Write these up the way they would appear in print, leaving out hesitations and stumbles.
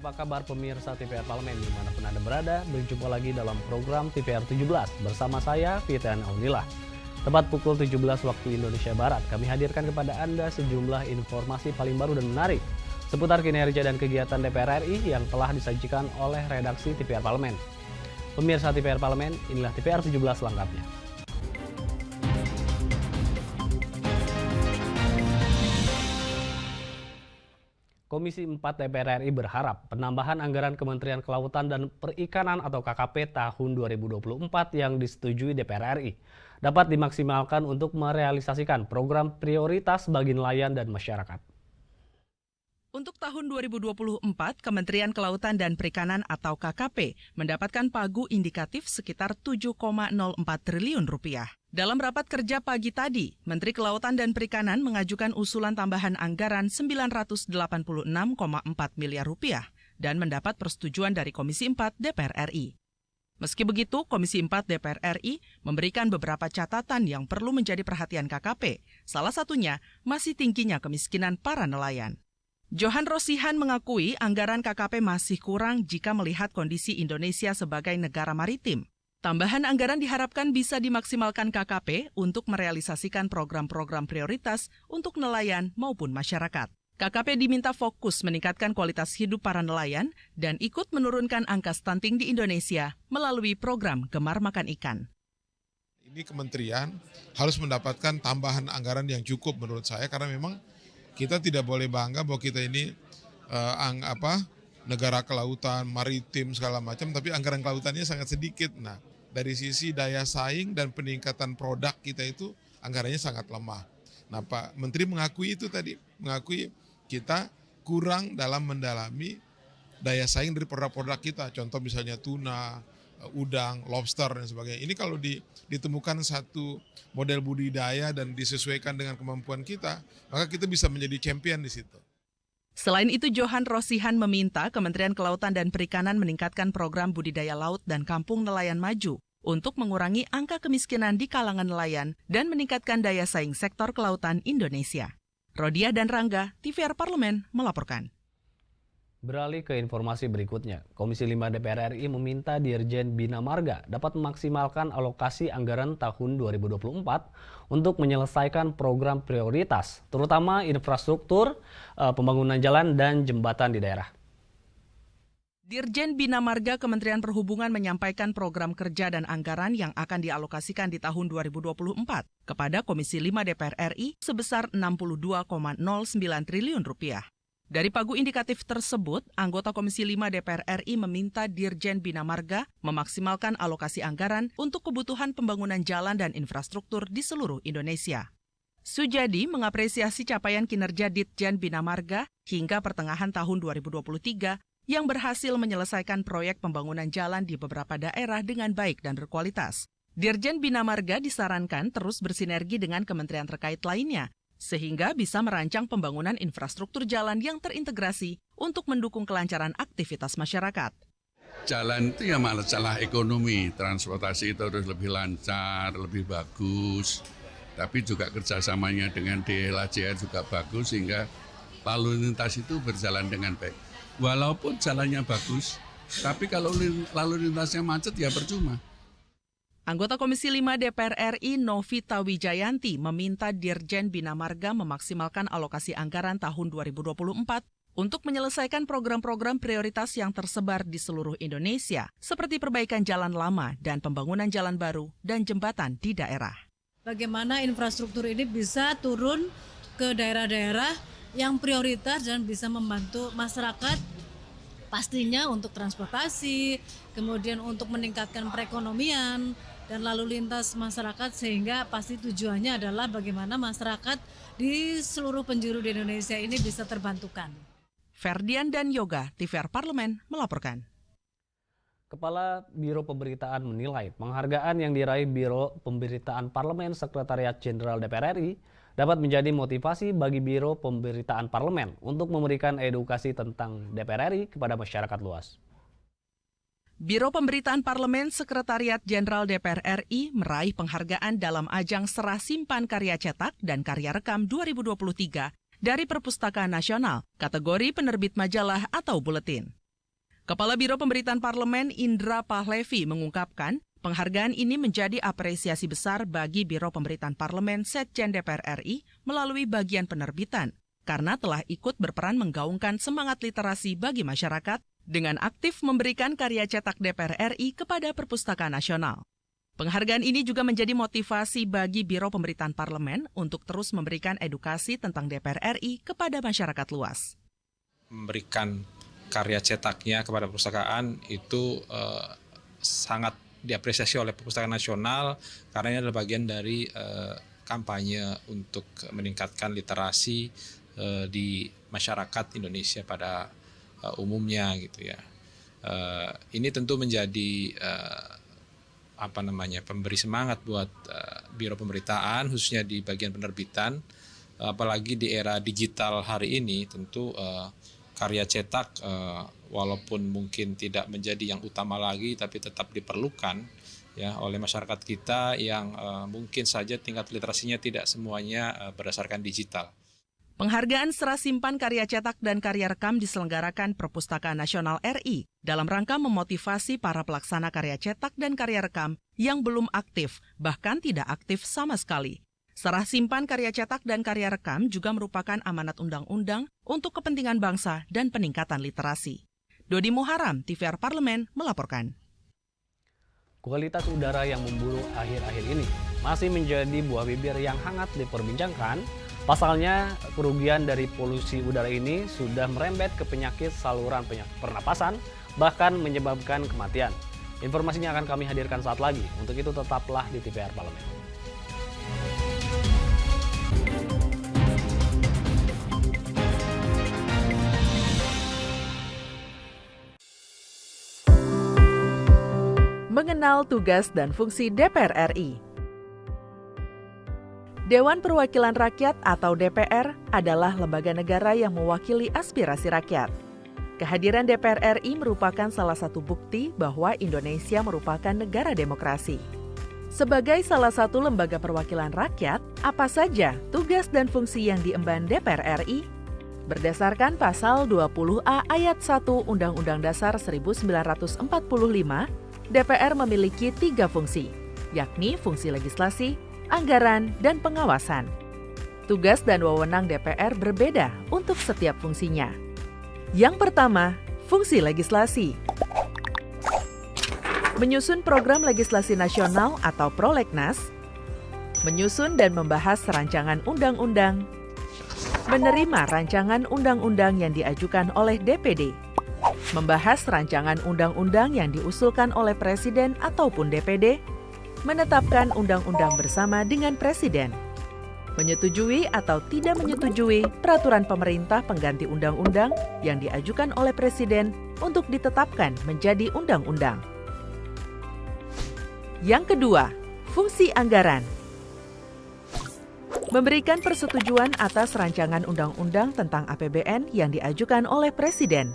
Apa kabar pemirsa TVR Parlemen dimanapun Anda berada? Berjumpa lagi dalam program TVR 17 bersama saya, Fitrian Aunillah. Tepat pukul 17 waktu Indonesia Barat, kami hadirkan kepada Anda sejumlah informasi paling baru dan menarik seputar kinerja dan kegiatan DPR RI yang telah disajikan oleh redaksi TVR Parlemen. Pemirsa TVR Parlemen, inilah TVR 17 lengkapnya. Komisi 4 DPR RI berharap penambahan anggaran Kementerian Kelautan dan Perikanan atau KKP tahun 2024 yang disetujui DPR RI dapat dimaksimalkan untuk merealisasikan program prioritas bagi nelayan dan masyarakat. Untuk tahun 2024, Kementerian Kelautan dan Perikanan atau KKP mendapatkan pagu indikatif sekitar 7,04 triliun rupiah. Dalam rapat kerja pagi tadi, Menteri Kelautan dan Perikanan mengajukan usulan tambahan anggaran 986,4 miliar rupiah dan mendapat persetujuan dari Komisi 4 DPR RI. Meski begitu, Komisi 4 DPR RI memberikan beberapa catatan yang perlu menjadi perhatian KKP. Salah satunya masih tingginya kemiskinan para nelayan. Johan Rosihan mengakui anggaran KKP masih kurang jika melihat kondisi Indonesia sebagai negara maritim. Tambahan anggaran diharapkan bisa dimaksimalkan KKP untuk merealisasikan program-program prioritas untuk nelayan maupun masyarakat. KKP diminta fokus meningkatkan kualitas hidup para nelayan dan ikut menurunkan angka stunting di Indonesia melalui program Gemar Makan Ikan. Ini kementerian harus mendapatkan tambahan anggaran yang cukup menurut saya karena memang kita tidak boleh bangga bahwa kita ini negara kelautan, maritim segala macam, tapi anggaran kelautannya sangat sedikit. Nah, dari sisi daya saing dan peningkatan produk kita itu anggarannya sangat lemah. Nah, Pak Menteri mengakui itu tadi, mengakui kita kurang dalam mendalami daya saing dari produk-produk kita. Contoh misalnya tuna, udang, lobster dan sebagainya. Ini kalau ditemukan satu model budidaya dan disesuaikan dengan kemampuan kita, maka kita bisa menjadi champion di situ. Selain itu, Johan Rosihan meminta Kementerian Kelautan dan Perikanan meningkatkan program budidaya laut dan kampung nelayan maju untuk mengurangi angka kemiskinan di kalangan nelayan dan meningkatkan daya saing sektor kelautan Indonesia. Rodia dan Rangga, TVR Parlemen melaporkan. Beralih ke informasi berikutnya, Komisi 5 DPR RI meminta Dirjen Bina Marga dapat memaksimalkan alokasi anggaran tahun 2024 untuk menyelesaikan program prioritas, terutama infrastruktur, pembangunan jalan dan jembatan di daerah. Dirjen Bina Marga Kementerian Perhubungan menyampaikan program kerja dan anggaran yang akan dialokasikan di tahun 2024 kepada Komisi 5 DPR RI sebesar 62,09 triliun rupiah. Dari pagu indikatif tersebut, anggota Komisi 5 DPR RI meminta Dirjen Bina Marga memaksimalkan alokasi anggaran untuk kebutuhan pembangunan jalan dan infrastruktur di seluruh Indonesia. Sujadi mengapresiasi capaian kinerja Ditjen Bina Marga hingga pertengahan tahun 2023 yang berhasil menyelesaikan proyek pembangunan jalan di beberapa daerah dengan baik dan berkualitas. Dirjen Bina Marga disarankan terus bersinergi dengan kementerian terkait lainnya, sehingga bisa merancang pembangunan infrastruktur jalan yang terintegrasi untuk mendukung kelancaran aktivitas masyarakat. Jalan itu ya masalah ekonomi, transportasi itu harus lebih lancar, lebih bagus, tapi juga kerjasamanya dengan DLHJR juga bagus sehingga lalu lintas itu berjalan dengan baik. Walaupun jalannya bagus, tapi kalau lalu lintasnya macet ya percuma. Anggota Komisi 5 DPR RI Novita Wijayanti meminta Dirjen Bina Marga memaksimalkan alokasi anggaran tahun 2024 untuk menyelesaikan program-program prioritas yang tersebar di seluruh Indonesia, seperti perbaikan jalan lama dan pembangunan jalan baru dan jembatan di daerah. Bagaimana infrastruktur ini bisa turun ke daerah-daerah yang prioritas dan bisa membantu masyarakat, pastinya untuk transportasi, kemudian untuk meningkatkan perekonomian, dan lalu lintas masyarakat sehingga pasti tujuannya adalah bagaimana masyarakat di seluruh penjuru di Indonesia ini bisa terbantukan. Ferdian dan Yoga, TVR Parlemen melaporkan. Kepala Biro Pemberitaan menilai penghargaan yang diraih Biro Pemberitaan Parlemen Sekretariat Jenderal DPR RI dapat menjadi motivasi bagi Biro Pemberitaan Parlemen untuk memberikan edukasi tentang DPR RI kepada masyarakat luas. Biro Pemberitaan Parlemen Sekretariat Jenderal DPR RI meraih penghargaan dalam ajang Serah Simpan Karya Cetak dan Karya Rekam 2023 dari Perpustakaan Nasional, kategori penerbit majalah atau buletin. Kepala Biro Pemberitaan Parlemen Indra Pahlevi mengungkapkan, penghargaan ini menjadi apresiasi besar bagi Biro Pemberitaan Parlemen Sekjen DPR RI melalui bagian penerbitan, karena telah ikut berperan menggaungkan semangat literasi bagi masyarakat dengan aktif memberikan karya cetak DPR RI kepada Perpustakaan Nasional. Penghargaan ini juga menjadi motivasi bagi Biro Pemberitaan Parlemen untuk terus memberikan edukasi tentang DPR RI kepada masyarakat luas. Memberikan karya cetaknya kepada perpustakaan itu sangat diapresiasi oleh Perpustakaan Nasional karena ini adalah bagian dari kampanye untuk meningkatkan literasi di masyarakat Indonesia pada umumnya gitu ya. Ini tentu menjadi pemberi semangat buat Biro Pemberitaan khususnya di bagian penerbitan, apalagi di era digital hari ini tentu karya cetak walaupun mungkin tidak menjadi yang utama lagi tapi tetap diperlukan ya oleh masyarakat kita yang mungkin saja tingkat literasinya tidak semuanya berdasarkan digital. Penghargaan serah simpan karya cetak dan karya rekam diselenggarakan Perpustakaan Nasional RI dalam rangka memotivasi para pelaksana karya cetak dan karya rekam yang belum aktif, bahkan tidak aktif sama sekali. Serah simpan karya cetak dan karya rekam juga merupakan amanat undang-undang untuk kepentingan bangsa dan peningkatan literasi. Dodi Muharam, TVR Parlemen, melaporkan. Kualitas udara yang memburuk akhir-akhir ini masih menjadi buah bibir yang hangat diperbincangkan. Pasalnya, kerugian dari polusi udara ini sudah merembet ke penyakit saluran pernapasan, bahkan menyebabkan kematian. Informasinya akan kami hadirkan saat lagi. Untuk itu tetaplah di TVR Parlemen. Mengenal tugas dan fungsi DPR RI. Dewan Perwakilan Rakyat atau DPR adalah lembaga negara yang mewakili aspirasi rakyat. Kehadiran DPR RI merupakan salah satu bukti bahwa Indonesia merupakan negara demokrasi. Sebagai salah satu lembaga perwakilan rakyat, apa saja tugas dan fungsi yang diemban DPR RI? Berdasarkan pasal 20A ayat 1 Undang-Undang Dasar 1945, DPR memiliki 3 fungsi, yakni fungsi legislasi, anggaran, dan pengawasan. Tugas dan wewenang DPR berbeda untuk setiap fungsinya. Yang pertama, fungsi legislasi. Menyusun program legislasi nasional atau prolegnas, menyusun dan membahas rancangan undang-undang, menerima rancangan undang-undang yang diajukan oleh DPD, membahas rancangan undang-undang yang diusulkan oleh Presiden ataupun DPD, menetapkan undang-undang bersama dengan Presiden, menyetujui atau tidak menyetujui peraturan pemerintah pengganti undang-undang yang diajukan oleh Presiden untuk ditetapkan menjadi undang-undang. Yang kedua, fungsi anggaran. Memberikan persetujuan atas rancangan undang-undang tentang APBN yang diajukan oleh Presiden.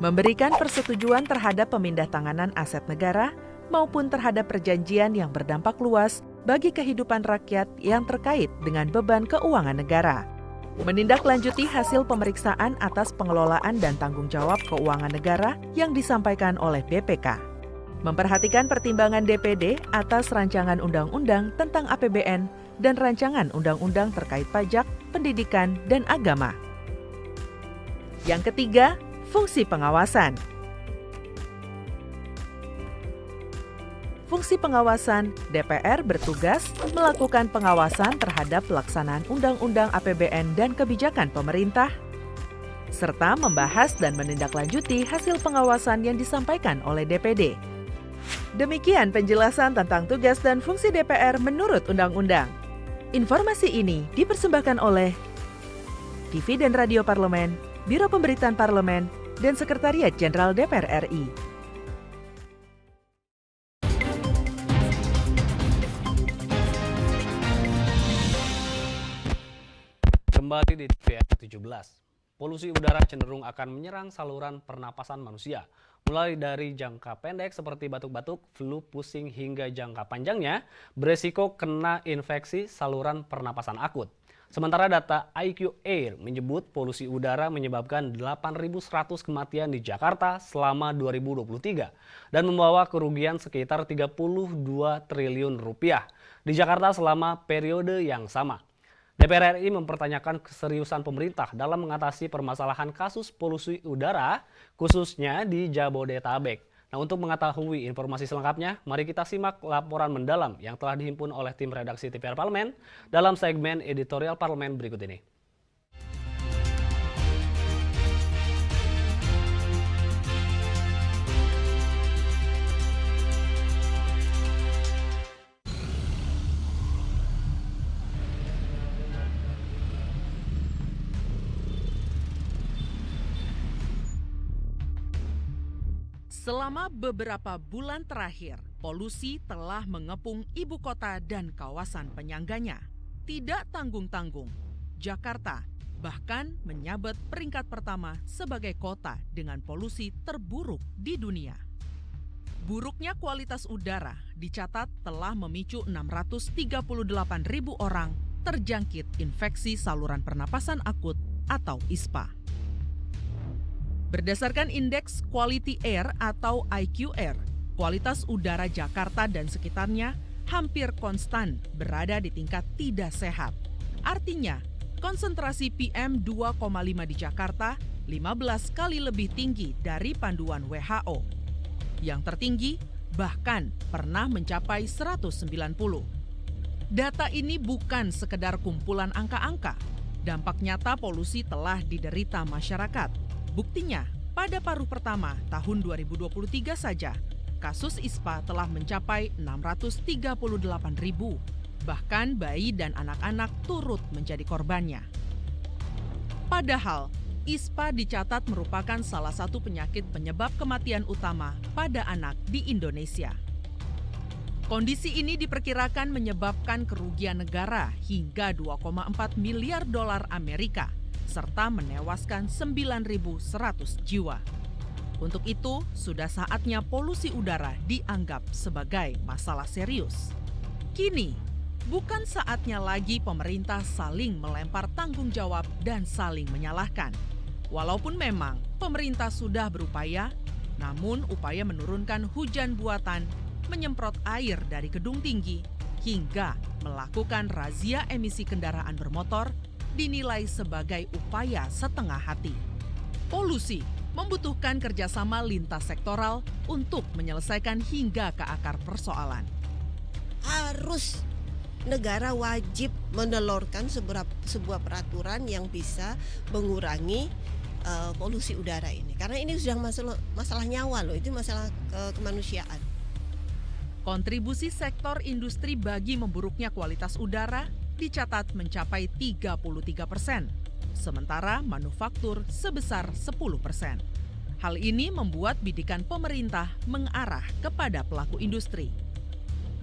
Memberikan persetujuan terhadap pemindahntanganan aset negara maupun terhadap perjanjian yang berdampak luas bagi kehidupan rakyat yang terkait dengan beban keuangan negara. Menindaklanjuti hasil pemeriksaan atas pengelolaan dan tanggung jawab keuangan negara yang disampaikan oleh BPK. Memperhatikan pertimbangan DPD atas rancangan undang-undang tentang APBN dan rancangan undang-undang terkait pajak, pendidikan, dan agama. Yang ketiga, fungsi pengawasan. Fungsi pengawasan, DPR bertugas melakukan pengawasan terhadap pelaksanaan Undang-Undang APBN dan kebijakan pemerintah, serta membahas dan menindaklanjuti hasil pengawasan yang disampaikan oleh DPD. Demikian penjelasan tentang tugas dan fungsi DPR menurut Undang-Undang. Informasi ini dipersembahkan oleh TV dan Radio Parlemen, Biro Pemberitaan Parlemen, dan Sekretariat Jenderal DPR RI. Kembali di TVR 17. Polusi udara cenderung akan menyerang saluran pernapasan manusia, mulai dari jangka pendek seperti batuk-batuk, flu, pusing, hingga jangka panjangnya beresiko kena infeksi saluran pernapasan akut. Sementara data IQ Air menyebut polusi udara menyebabkan 8.100 kematian di Jakarta selama 2023 dan membawa kerugian sekitar 32 triliun rupiah di Jakarta selama periode yang sama. DPR RI mempertanyakan keseriusan pemerintah dalam mengatasi permasalahan kasus polusi udara, khususnya di Jabodetabek. Nah, untuk mengetahui informasi selengkapnya, mari kita simak laporan mendalam yang telah dihimpun oleh tim redaksi TVR Parlemen dalam segmen editorial Parlemen berikut ini. Selama beberapa bulan terakhir, polusi telah mengepung ibu kota dan kawasan penyangganya. Tidak tanggung-tanggung, Jakarta bahkan menyabet peringkat pertama sebagai kota dengan polusi terburuk di dunia. Buruknya kualitas udara dicatat telah memicu 638.000 orang terjangkit infeksi saluran pernapasan akut atau ISPA. Berdasarkan Indeks Quality Air atau IQR, kualitas udara Jakarta dan sekitarnya hampir konstan berada di tingkat tidak sehat. Artinya, konsentrasi PM 2,5 di Jakarta 15 kali lebih tinggi dari panduan WHO. Yang tertinggi bahkan pernah mencapai 190. Data ini bukan sekedar kumpulan angka-angka. Dampak nyata polusi telah diderita masyarakat. Buktinya, pada paruh pertama tahun 2023 saja, kasus ISPA telah mencapai 638.000. Bahkan bayi dan anak-anak turut menjadi korbannya. Padahal, ISPA dicatat merupakan salah satu penyakit penyebab kematian utama pada anak di Indonesia. Kondisi ini diperkirakan menyebabkan kerugian negara hingga 2,4 miliar dolar Amerika, serta menewaskan 9.100 jiwa. Untuk itu, sudah saatnya polusi udara dianggap sebagai masalah serius. Kini, bukan saatnya lagi pemerintah saling melempar tanggung jawab dan saling menyalahkan. Walaupun memang pemerintah sudah berupaya, namun upaya menurunkan hujan buatan, menyemprot air dari gedung tinggi, hingga melakukan razia emisi kendaraan bermotor dinilai sebagai upaya setengah hati. Polusi membutuhkan kerjasama lintas sektoral untuk menyelesaikan hingga ke akar persoalan. Harus negara wajib menelurkan sebuah peraturan yang bisa mengurangi polusi udara ini. Karena ini sudah masalah nyawa loh, itu masalah kemanusiaan. Kontribusi sektor industri bagi memburuknya kualitas udara dicatat mencapai 33%, sementara manufaktur sebesar 10%. Hal ini membuat bidikan pemerintah mengarah kepada pelaku industri.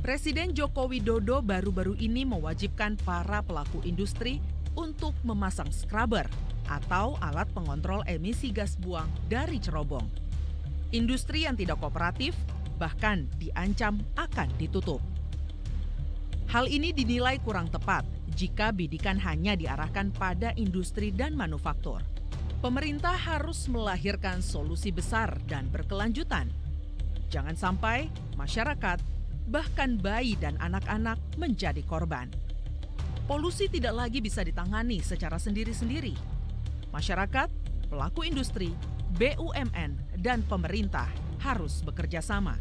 Presiden Joko Widodo baru-baru ini mewajibkan para pelaku industri untuk memasang scrubber atau alat pengontrol emisi gas buang dari cerobong. Industri yang tidak kooperatif bahkan diancam akan ditutup. Hal ini dinilai kurang tepat jika bidikan hanya diarahkan pada industri dan manufaktur. Pemerintah harus melahirkan solusi besar dan berkelanjutan. Jangan sampai masyarakat, bahkan bayi dan anak-anak menjadi korban. Polusi tidak lagi bisa ditangani secara sendiri-sendiri. Masyarakat, pelaku industri, BUMN, dan pemerintah harus bekerja sama.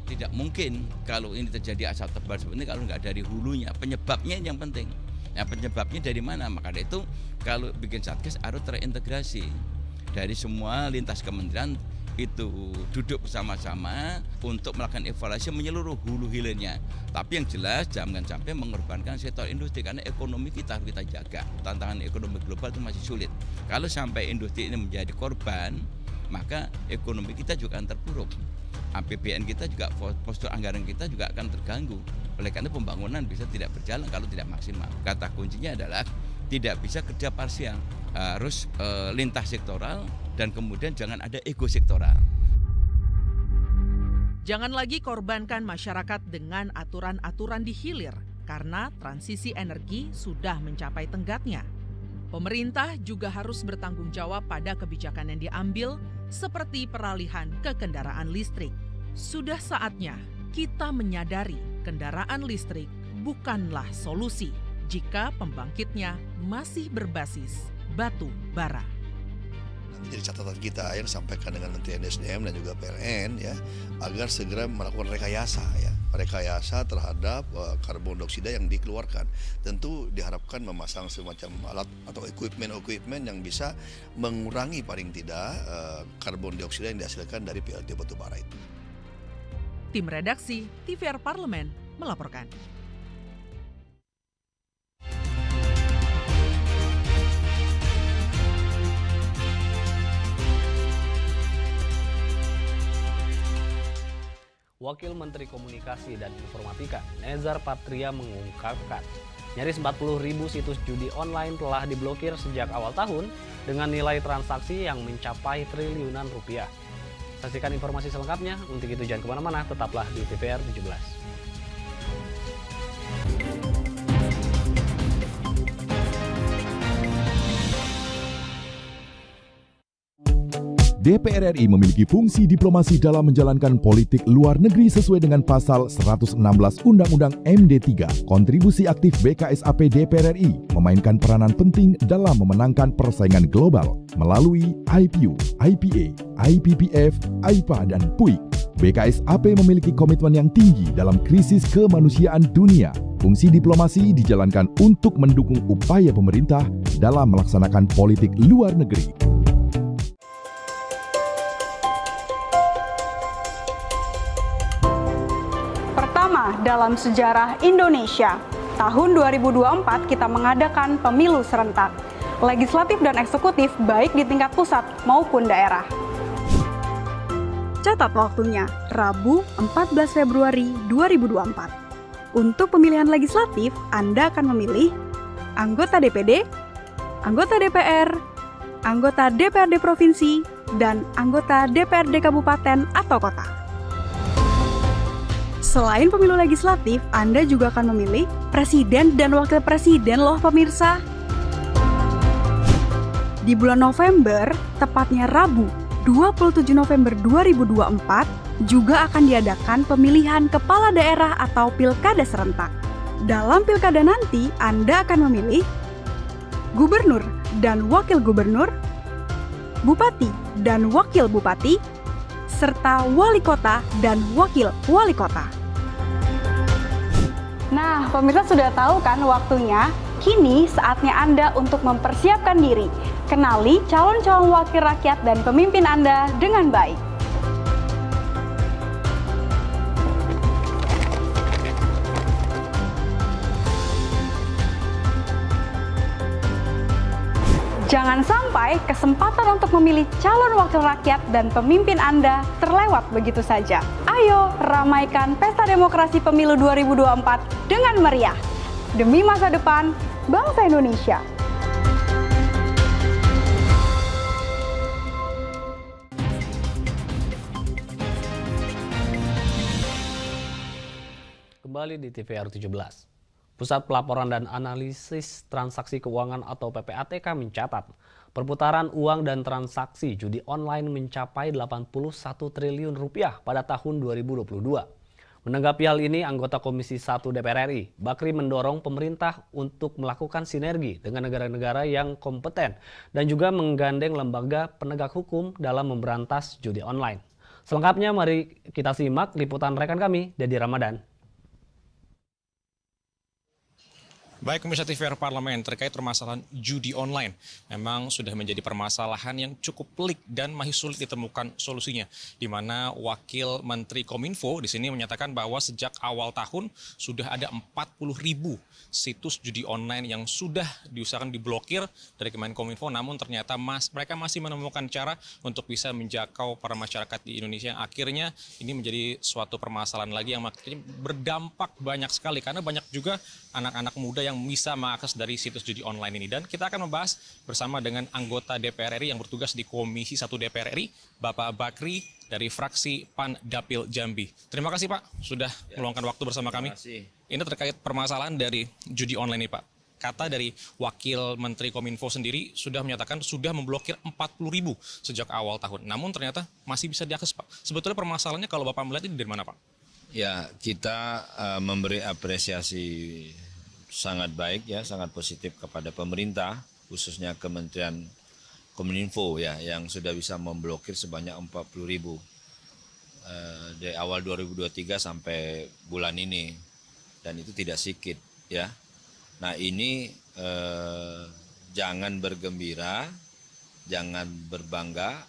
Tidak mungkin kalau ini terjadi asap tebal seperti ini kalau nggak dari hulunya. Penyebabnya yang penting. Nah, penyebabnya dari mana? Maka dari itu kalau bikin satgas harus terintegrasi dari semua lintas kementerian itu duduk bersama-sama untuk melakukan evaluasi menyeluruh hulu hilirnya. Tapi yang jelas jangan sampai mengorbankan sektor industri karena ekonomi kita harus kita jaga. Tantangan ekonomi global itu masih sulit. Kalau sampai industri ini menjadi korban, maka ekonomi kita juga akan terpuruk. APBN kita juga, postur anggaran kita juga akan terganggu. Oleh karena pembangunan bisa tidak berjalan kalau tidak maksimal. Kata kuncinya adalah tidak bisa kerja parsial, harus lintas sektoral dan kemudian jangan ada ego sektoral. Jangan lagi korbankan masyarakat dengan aturan-aturan di hilir. karena transisi energi sudah mencapai tenggatnya. Pemerintah juga harus bertanggung jawab pada kebijakan yang diambil, seperti peralihan ke kendaraan listrik. Sudah saatnya kita menyadari kendaraan listrik bukanlah solusi jika pembangkitnya masih berbasis batu bara. Jadi catatan kita yang disampaikan dengan Menteri SDM dan juga PLN ya, agar segera melakukan rekayasa terhadap karbon dioksida yang dikeluarkan. Tentu diharapkan memasang semacam alat atau equipment yang bisa mengurangi paling tidak karbon dioksida yang dihasilkan dari PLT batubara itu. Tim redaksi TVR Parlemen melaporkan. Wakil Menteri Komunikasi dan Informatika, Nezar Patria mengungkapkan, nyaris 40.000 situs judi online telah diblokir sejak awal tahun dengan nilai transaksi yang mencapai triliunan rupiah. Saksikan informasi selengkapnya, untuk itu jangan kemana-mana, tetaplah di TVR 17. DPR RI memiliki fungsi diplomasi dalam menjalankan politik luar negeri sesuai dengan pasal 116 Undang-Undang MD3. Kontribusi aktif BKSAP DPR RI memainkan peranan penting dalam memenangkan persaingan global melalui IPU, IPA, IPPF, IPA, dan PUIK. BKSAP memiliki komitmen yang tinggi dalam krisis kemanusiaan dunia. Fungsi diplomasi dijalankan untuk mendukung upaya pemerintah dalam melaksanakan politik luar negeri. Dalam sejarah Indonesia, tahun 2024 kita mengadakan pemilu serentak, legislatif dan eksekutif baik di tingkat pusat maupun daerah. Catat waktunya, Rabu 14 Februari 2024. Untuk pemilihan legislatif, Anda akan memilih anggota DPD, anggota DPR, anggota DPRD Provinsi, dan anggota DPRD Kabupaten atau Kota. Selain pemilu legislatif, Anda juga akan memilih presiden dan wakil presiden loh pemirsa. Di bulan November, tepatnya Rabu 27 November 2024, juga akan diadakan pemilihan kepala daerah atau pilkada serentak. Dalam pilkada nanti, Anda akan memilih gubernur dan wakil gubernur, bupati dan wakil bupati, serta wali kota dan wakil wali kota. Nah, pemirsa sudah tahu kan waktunya? Kini saatnya Anda untuk mempersiapkan diri. Kenali calon-calon wakil rakyat dan pemimpin Anda dengan baik. Jangan sampai kesempatan untuk memilih calon wakil rakyat dan pemimpin Anda terlewat begitu saja. Ayo ramaikan pesta demokrasi pemilu 2024 dengan meriah. Demi masa depan bangsa Indonesia. Kembali di TVR 17. Pusat Pelaporan dan Analisis Transaksi Keuangan atau PPATK mencatat, perputaran uang dan transaksi judi online mencapai 81 triliun rupiah pada tahun 2022. Menanggapi hal ini, anggota Komisi 1 DPR RI, Bakri mendorong pemerintah untuk melakukan sinergi dengan negara-negara yang kompeten dan juga menggandeng lembaga penegak hukum dalam memberantas judi online. Selengkapnya mari kita simak liputan rekan kami, Dedi Ramadan. Baik, pemirsa TVR Parlemen, terkait permasalahan judi online memang sudah menjadi permasalahan yang cukup pelik dan masih sulit ditemukan solusinya. Di mana Wakil Menteri Kominfo di sini menyatakan bahwa sejak awal tahun sudah ada 40.000 situs judi online yang sudah diusahakan diblokir dari Kemenkominfo, namun ternyata mereka masih menemukan cara untuk bisa menjangkau para masyarakat di Indonesia. Akhirnya ini menjadi suatu permasalahan lagi yang berdampak banyak sekali karena banyak juga anak-anak muda yang yang bisa mengakses dari situs judi online ini. Dan kita akan membahas bersama dengan anggota DPR RI yang bertugas di Komisi 1 DPR RI, Bapak Bakri dari fraksi PAN Dapil Jambi. Terima kasih Pak sudah meluangkan waktu bersama kami. Ini terkait permasalahan dari judi online ini Pak. Kata dari Wakil Menteri Kominfo sendiri sudah menyatakan sudah memblokir 40.000 sejak awal tahun. Namun ternyata masih bisa diakses Pak. Sebetulnya permasalahannya kalau Bapak melihat ini dari mana Pak? Ya, kita memberi apresiasi sangat baik ya, sangat positif kepada pemerintah, khususnya Kementerian Kominfo ya, yang sudah bisa memblokir sebanyak 40.000 dari awal 2023 sampai bulan ini, dan itu tidak sedikit ya. Nah ini jangan bergembira, jangan berbangga,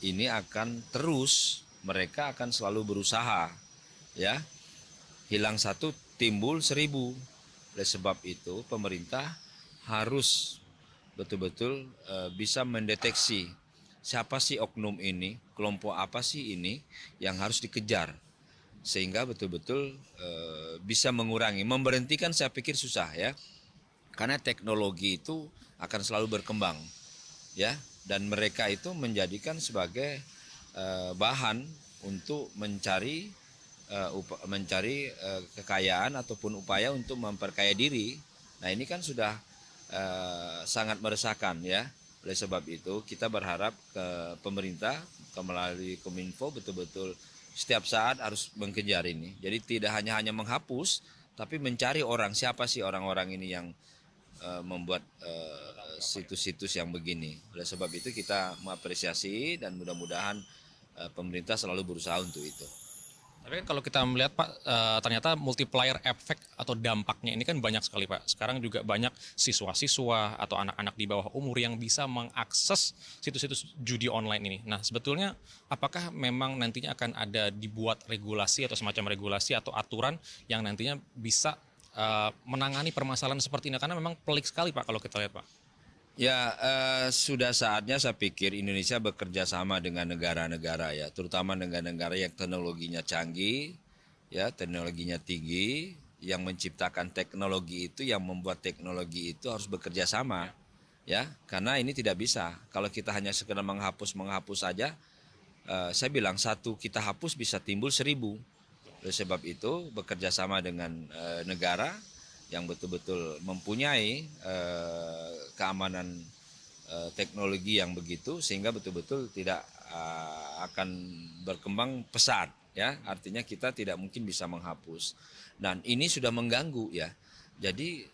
ini akan terus, mereka akan selalu berusaha. Ya, hilang satu timbul 1000. Oleh sebab itu pemerintah harus betul-betul bisa mendeteksi siapa sih oknum ini, kelompok apa sih ini yang harus dikejar, sehingga betul-betul bisa mengurangi. Memberhentikan saya pikir susah ya, karena teknologi itu akan selalu berkembang ya, dan mereka itu menjadikan sebagai bahan untuk mencari kekayaan ataupun upaya untuk memperkaya diri. Nah ini kan sudah sangat meresahkan ya. Oleh sebab itu kita berharap ke pemerintah melalui Kominfo betul-betul setiap saat harus mengejar ini. Jadi tidak hanya menghapus, tapi mencari orang, siapa sih orang-orang ini yang membuat situs-situs yang begini. Oleh sebab itu kita mengapresiasi dan mudah-mudahan pemerintah selalu berusaha untuk itu. Tapi kan kalau kita melihat Pak, ternyata multiplier efek atau dampaknya ini kan banyak sekali Pak. Sekarang juga banyak siswa-siswa atau anak-anak di bawah umur yang bisa mengakses situs-situs judi online ini. Nah sebetulnya apakah memang nantinya akan ada dibuat regulasi atau semacam regulasi atau aturan yang nantinya bisa menangani permasalahan seperti ini? Karena memang pelik sekali Pak kalau kita lihat Pak. Ya, sudah saatnya saya pikir Indonesia bekerja sama dengan negara-negara ya, terutama negara-negara yang teknologinya canggih, ya teknologinya tinggi, yang menciptakan teknologi itu, yang membuat teknologi itu harus bekerja sama, ya, karena ini tidak bisa. Kalau kita hanya sekedar menghapus saja, saya bilang satu kita hapus bisa timbul 1000. Oleh sebab itu bekerja sama dengan negara yang betul-betul mempunyai keamanan teknologi yang begitu, sehingga betul-betul tidak akan berkembang pesat ya, artinya kita tidak mungkin bisa menghapus, dan ini sudah mengganggu ya. Jadi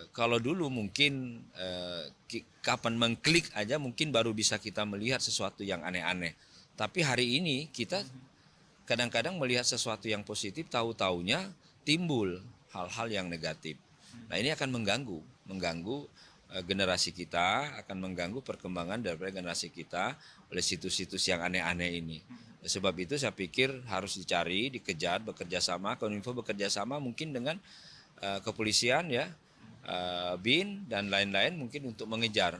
kalau dulu mungkin kapan mengklik aja mungkin baru bisa kita melihat sesuatu yang aneh-aneh, tapi hari ini kita kadang-kadang melihat sesuatu yang positif, tahu-taunya timbul hal-hal yang negatif. Nah ini akan mengganggu generasi kita, akan mengganggu perkembangan daripada generasi kita oleh situs-situs yang aneh-aneh ini. Sebab itu saya pikir harus dicari, dikejar, bekerja sama, Kominfo bekerja sama mungkin dengan kepolisian ya, BIN dan lain-lain mungkin untuk mengejar.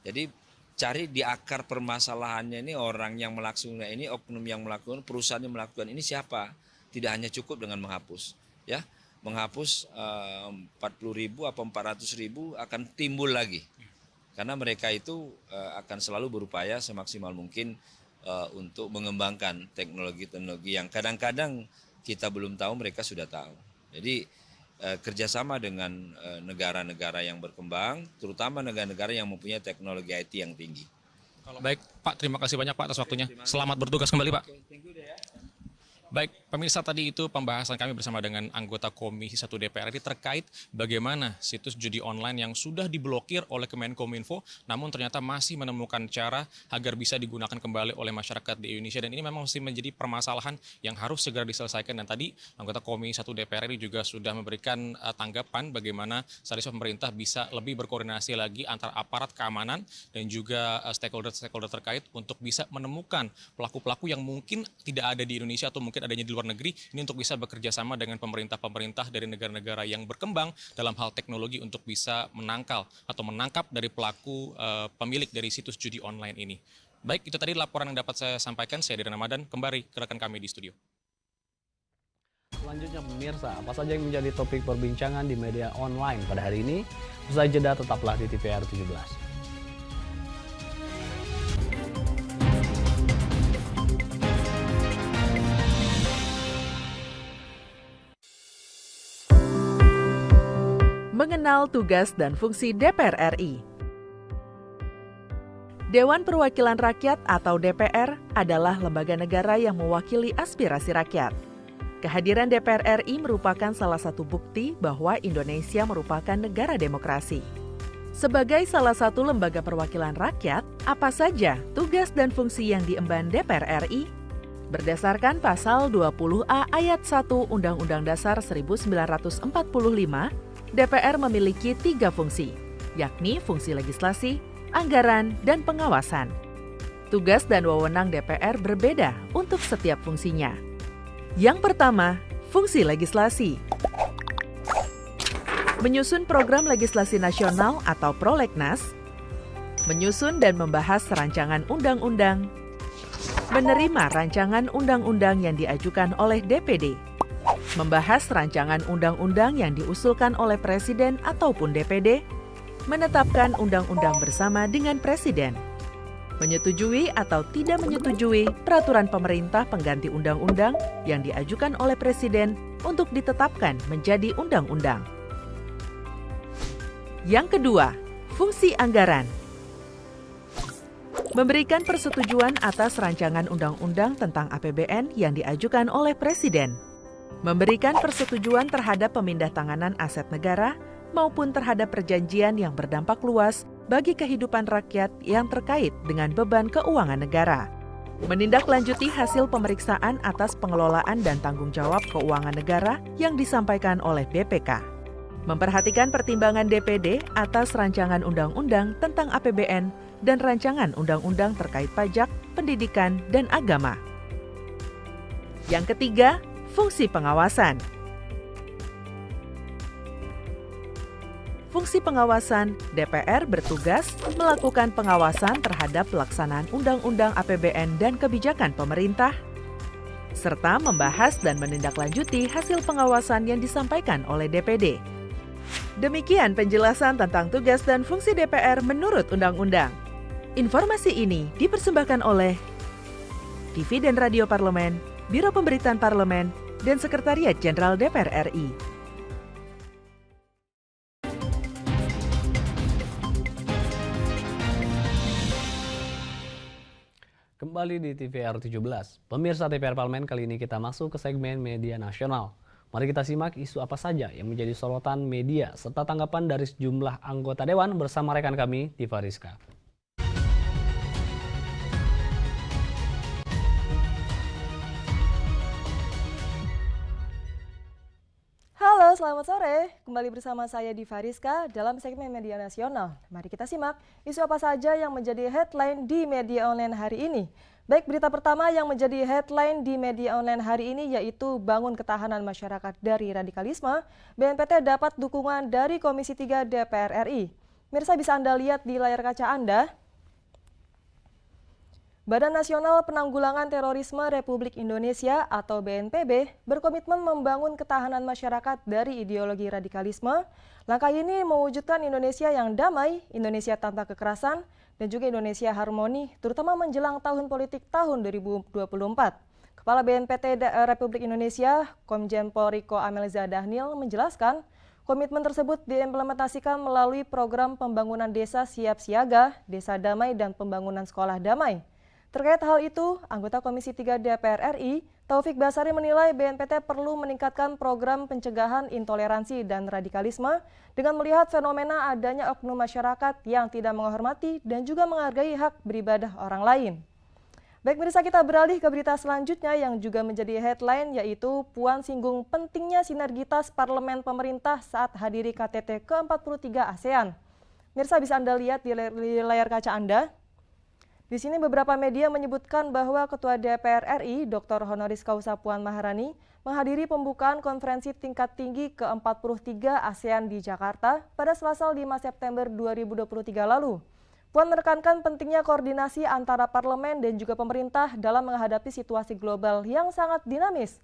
Jadi cari di akar permasalahannya ini, orang yang melakukan ini, oknum yang melakukan, perusahaan yang melakukan ini siapa. Tidak hanya cukup dengan menghapus ya. Menghapus 40.000 atau 400.000 akan timbul lagi, karena mereka itu akan selalu berupaya semaksimal mungkin untuk mengembangkan teknologi-teknologi yang kadang-kadang kita belum tahu, mereka sudah tahu. Jadi kerjasama dengan negara-negara yang berkembang, terutama negara-negara yang mempunyai teknologi IT yang tinggi. Baik Pak, terima kasih banyak Pak atas waktunya. Selamat bertugas kembali Pak. Baik, pemirsa, tadi itu pembahasan kami bersama dengan anggota Komisi 1 DPR RI terkait bagaimana situs judi online yang sudah diblokir oleh Kemenkominfo, namun ternyata masih menemukan cara agar bisa digunakan kembali oleh masyarakat di Indonesia, dan ini memang masih menjadi permasalahan yang harus segera diselesaikan. Dan tadi anggota Komisi 1 DPR RI juga sudah memberikan tanggapan bagaimana seharusnya pemerintah bisa lebih berkoordinasi lagi antara aparat keamanan dan juga stakeholder-stakeholder terkait untuk bisa menemukan pelaku-pelaku yang mungkin tidak ada di Indonesia atau mungkin adanya di luar negeri, ini untuk bisa bekerja sama dengan pemerintah-pemerintah dari negara-negara yang berkembang dalam hal teknologi untuk bisa menangkal atau menangkap dari pelaku pemilik dari situs judi online ini. Baik, itu tadi laporan yang dapat saya sampaikan. Saya Deden Ramadan, kembali ke rekan kami di studio. Selanjutnya pemirsa, apa saja yang menjadi topik perbincangan di media online pada hari ini? Usai jeda tetaplah di TVR 17. Mengenal tugas dan fungsi DPR RI. Dewan Perwakilan Rakyat atau DPR adalah lembaga negara yang mewakili aspirasi rakyat. Kehadiran DPR RI merupakan salah satu bukti bahwa Indonesia merupakan negara demokrasi. Sebagai salah satu lembaga perwakilan rakyat, apa saja tugas dan fungsi yang diemban DPR RI? Berdasarkan pasal 20A ayat 1 Undang-Undang Dasar 1945, DPR memiliki 3 fungsi, yakni fungsi legislasi, anggaran, dan pengawasan. Tugas dan wewenang DPR berbeda untuk setiap fungsinya. Yang pertama, fungsi legislasi. Menyusun program legislasi nasional atau prolegnas, menyusun dan membahas rancangan undang-undang, menerima rancangan undang-undang yang diajukan oleh DPD, membahas rancangan undang-undang yang diusulkan oleh Presiden ataupun DPD, menetapkan undang-undang bersama dengan Presiden, menyetujui atau tidak menyetujui peraturan pemerintah pengganti undang-undang yang diajukan oleh Presiden untuk ditetapkan menjadi undang-undang. Yang kedua, fungsi anggaran. Memberikan persetujuan atas rancangan undang-undang tentang APBN yang diajukan oleh Presiden. Memberikan persetujuan terhadap pemindah-tanganan aset negara maupun terhadap perjanjian yang berdampak luas bagi kehidupan rakyat yang terkait dengan beban keuangan negara. Menindaklanjuti hasil pemeriksaan atas pengelolaan dan tanggung jawab keuangan negara yang disampaikan oleh BPK. Memperhatikan pertimbangan DPD atas rancangan undang-undang tentang APBN dan rancangan undang-undang terkait pajak, pendidikan, dan agama. Yang ketiga, fungsi pengawasan. Fungsi pengawasan, DPR bertugas melakukan pengawasan terhadap pelaksanaan undang-undang APBN dan kebijakan pemerintah, serta membahas dan menindaklanjuti hasil pengawasan yang disampaikan oleh DPD. Demikian penjelasan tentang tugas dan fungsi DPR menurut undang-undang. Informasi ini dipersembahkan oleh TV dan Radio Parlemen, Biro Pemberitaan Parlemen, dan Sekretariat Jenderal DPR RI. Kembali di TVR 17. Pemirsa TVR Parlemen, kali ini kita masuk ke segmen media nasional. Mari kita simak isu apa saja yang menjadi sorotan media serta tanggapan dari sejumlah anggota Dewan bersama rekan kami, Tifa Rizka. Halo, selamat sore. Kembali bersama saya Diva Rizka dalam segmen media nasional. Mari kita simak isu apa saja yang menjadi headline di media online hari ini. Baik, berita pertama yang menjadi headline di media online hari ini yaitu bangun ketahanan masyarakat dari radikalisme, BNPT dapat dukungan dari Komisi 3 DPR RI. Mirsa bisa Anda lihat di layar kaca Anda. Badan Nasional Penanggulangan Terorisme Republik Indonesia atau BNPB berkomitmen membangun ketahanan masyarakat dari ideologi radikalisme. Langkah ini mewujudkan Indonesia yang damai, Indonesia tanpa kekerasan, dan juga Indonesia harmoni, terutama menjelang tahun politik tahun 2024. Kepala BNPT Republik Indonesia, Komjen Pol Riko Amelza Dhanil menjelaskan, komitmen tersebut diimplementasikan melalui program pembangunan desa siap siaga, desa damai, dan pembangunan sekolah damai. Terkait hal itu, anggota Komisi 3 DPR RI, Taufik Basari menilai BNPT perlu meningkatkan program pencegahan intoleransi dan radikalisme dengan melihat fenomena adanya oknum masyarakat yang tidak menghormati dan juga menghargai hak beribadah orang lain. Baik, pemirsa, kita beralih ke berita selanjutnya yang juga menjadi headline yaitu Puan singgung pentingnya sinergitas parlemen pemerintah saat hadiri KTT ke-43 ASEAN. Mirsa bisa Anda lihat di layar kaca Anda. Di sini beberapa media menyebutkan bahwa Ketua DPR RI, Dr. Honoris Causa Puan Maharani, menghadiri pembukaan konferensi tingkat tinggi ke-43 ASEAN di Jakarta pada Selasa 5 September 2023 lalu. Puan menekankan pentingnya koordinasi antara parlemen dan juga pemerintah dalam menghadapi situasi global yang sangat dinamis.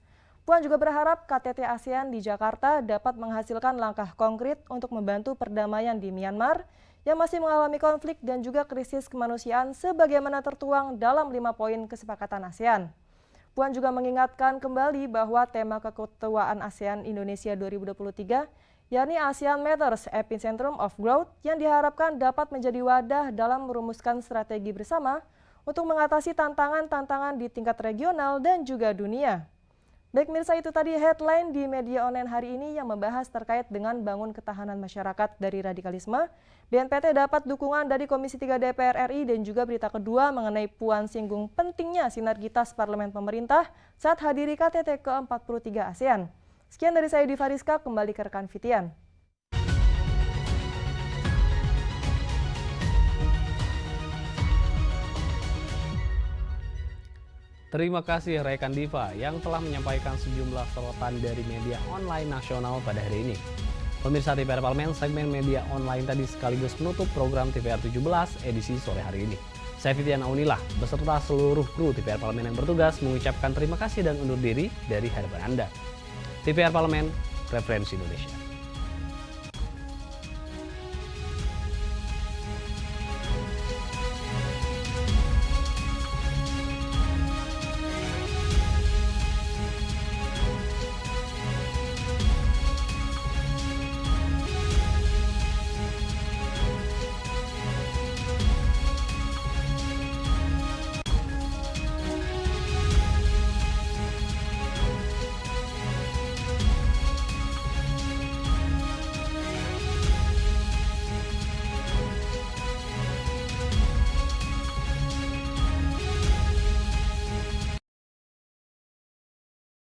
Puan juga berharap KTT ASEAN di Jakarta dapat menghasilkan langkah konkret untuk membantu perdamaian di Myanmar yang masih mengalami konflik dan juga krisis kemanusiaan sebagaimana tertuang dalam 5 poin kesepakatan ASEAN. Puan juga mengingatkan kembali bahwa tema keketuaan ASEAN Indonesia 2023 yakni ASEAN Matters Epicentrum of Growth yang diharapkan dapat menjadi wadah dalam merumuskan strategi bersama untuk mengatasi tantangan-tantangan di tingkat regional dan juga dunia. Baik mirsa, itu tadi headline di media online hari ini yang membahas terkait dengan bangun ketahanan masyarakat dari radikalisme. BNPT dapat dukungan dari Komisi 3 DPR RI dan juga berita kedua mengenai Puan singgung pentingnya sinergitas parlemen pemerintah saat hadiri KTT ke-43 ASEAN. Sekian dari saya Diva Rizka, kembali ke rekan Fitian. Terima kasih rekan Diva yang telah menyampaikan sejumlah sorotan dari media online nasional pada hari ini. Pemirsa TVR Parlemen, segmen media online tadi sekaligus menutup program TVR 17 edisi sore hari ini. Saya Fitian Aunilah beserta seluruh kru TVR Parlemen yang bertugas mengucapkan terima kasih dan undur diri dari hadapan Anda. TVR Parlemen, Referensi Indonesia.